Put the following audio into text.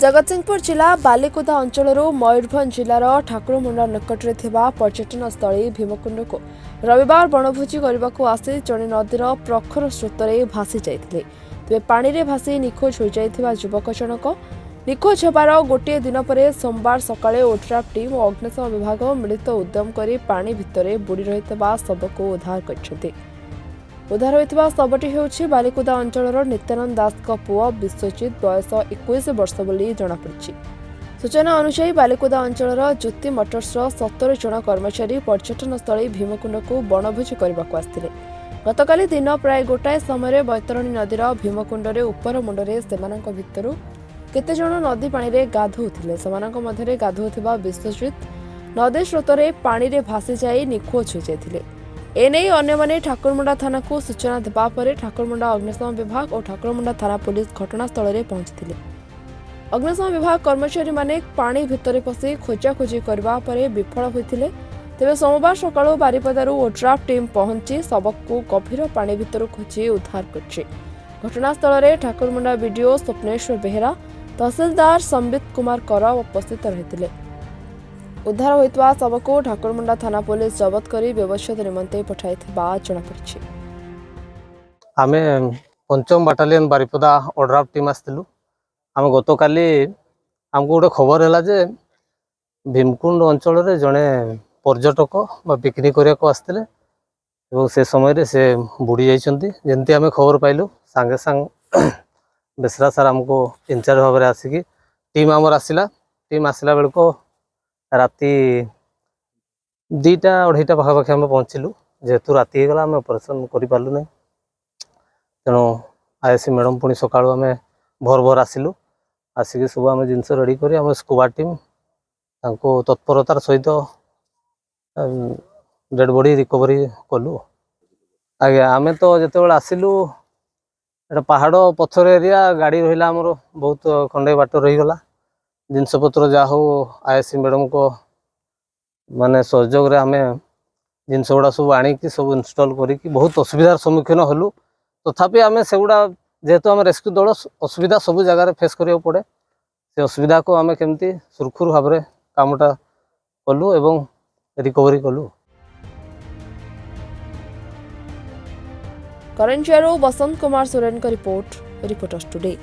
जगतसिंहपुर जिला बालिकुदा अंचल मयूरभंज जिलार ठाकुरमुंडा निकट में पर्यटन स्थली भीमकुंड को रविवार बनभोजी करने को आसी जड़े नदीर प्रखर स्रोत में भासी जाते तेज पानी में भासी निखोज हो जाइथिबा युवक जनक निखोज होबार गोटे दिन पर सोमवार सकाळे ओड्राफ टीम और अग्निशम विभाग मिलित उद्यम कर पानी भितर बुड़ी रही शव को उद्धार कर उद्धार होता शवटी होउछि बालिकुदा अंचल नित्यानंद दास पुओ विश्वजित बयस 21 वर्ष बोली जमापड़ी। सूचना अनुसार बालिकुदा अंचल ज्योति मोटर्स 17 जन कर्मचारी पर्यटन स्थली भीमकुंड को बनभोजी करने को आसते गतकाली दिन प्राय गोटाए समय बैतरणी नदीर भीमकुंड उपर मुंडे से केते जन नदी पानी रे गाधोउथिले सेमानक मध्यरे गाधोउथिबा विश्वजित नदी स्रोत में पानी रे भासी जाई निखोज हो जाइथिले। एने अन्य माने ठाकुरमुंडा थाना को सूचना देबा परे ठाकुरमुंडा अग्निशम विभाग और ठाकुरमुंडा थाना पुलिस घटनास्थल में पहुंचथिले। अग्निशम विभाग कर्मचारी माने पानी भितर पसी खोजाखोजी करबा परे विफल होइथिले। तेबे सोमवार सकाळो बारिपदारू ओड्राफ टीम पहुंची शवक को गभीर पानी भितर खोजी उद्धार करछि। घटनास्थल में ठाकुरमुंडा बीडीओ स्वप्नेश्वर बेहेरा तहसीलदार संबित कुमार कर उपस्थित रही। उद्धार होता शव को ठाकुरमुंडा थाना पुलिस जबत कर व्यवस्थित निमंते पठाई जमापड़ी। आमे पंचम बाटालियन बारिपदा ओड्राफ टीम आसलु। आम गत काली आमको गोटे खबर है जे भीमकुंड अंचल रे जड़े पर्यटक पिकनिक करने को आसते से समय से बुड़ी जाती आम खबर पाइलु सांगे सांग बेसरा सार आमको इंचार्ज भाव में आसिकी टीम आमर आसला। टीम आसला बेल को राति 2टा-2:30 पाखापाखि आम पहुँचलु। जेहेतु राति हो गला आम ऑपरेशन करूँ ना तेणु आईएससी मैडम पुणी सका आम भोर भोर आसिलु। आसिक सब आम जिनस रेडी कर आम स्कूबा टीम तत्परतार सहित डेड बॉडी रिकवरी कलु। आज्ञा आम तो जिते आसिलु पहाड़ पथर एरिया गाड़ी रहा आमर बहुत खंडे बाट रहीगला जिनपतर जहाँ हो आईएससी मैडम को माने सहयोग रे आमे जिनस गुड़ा सब आनिकी सब इनस्टॉल करी बहुत असुविधार सम्मुखीन हलु। तथापि आम से गुड़ा जेहेतु आम रेस्क्यू दल असुविधा सब जगार फेस करिया पड़े से असुविधा को आम केमती सुरखुर भाव में कामटा कलु एवं रिकवरी कलु। करंजियारो बसंत कुमार सोरेन का रिपोर्टर्स टुडे।